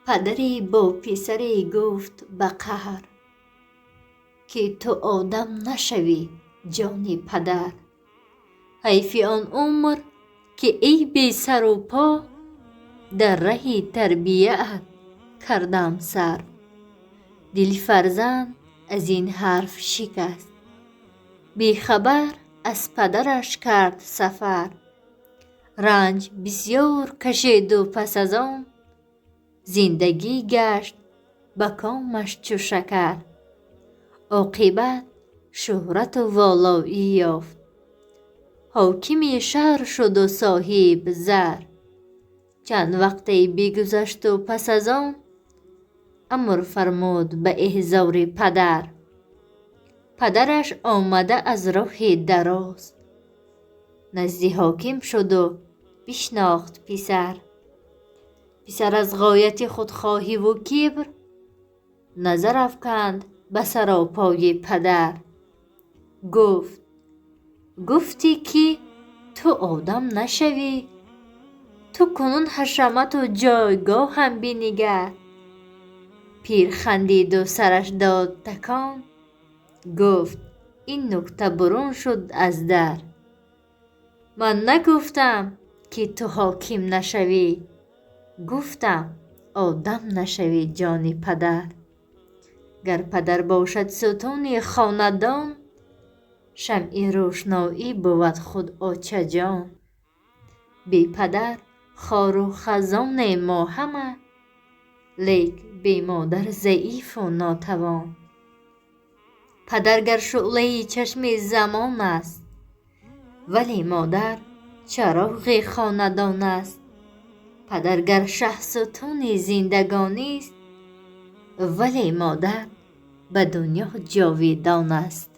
پدری با پسری گفت به قهر که تو آدم نشوی جان پدر. حیف آن عمر که ای بی سر و پا در ره تربیت کردم سر. دل فرزند از این حرف شکست، بی خبر از پدرش کرد سفر. رنج بسیار کشید و پس از آن زندگی گشت به کامش چو شکر. عاقبت شهرت و والایی یافت، حاکم شهر شد و صاحب زر. چند وقتی بگذشت و پس از آن امر فرمود به احضار پدر. پدرش آمده از راه دراز، نزد حاکم شد و بشناخت پسر. پسر از غایت خودخواهی و کبر نظر افکند به سراپای پدر. گفتی که تو آدم نشوی، تو کنون حشمت و جایگاه هم بنگر. پیر خندید و سرش داد تکان، گفت این نکته برون شد از در. من نگفتم که تو حاکم نشوی، گفتم آدم نشوی جان پدر. گر پدر باشد ستون خاندان، شمع روشنایی بود خود آچه جان. بی پدر خار و خزان ما همه، لیک بی مادر ضعیف و ناتوان. پدر گر شعله چشم زمان است، ولی مادر چراغ خاندان است. پدر گر شه ستون زندگانی است، ولی مادر به دنیا جاویدان است.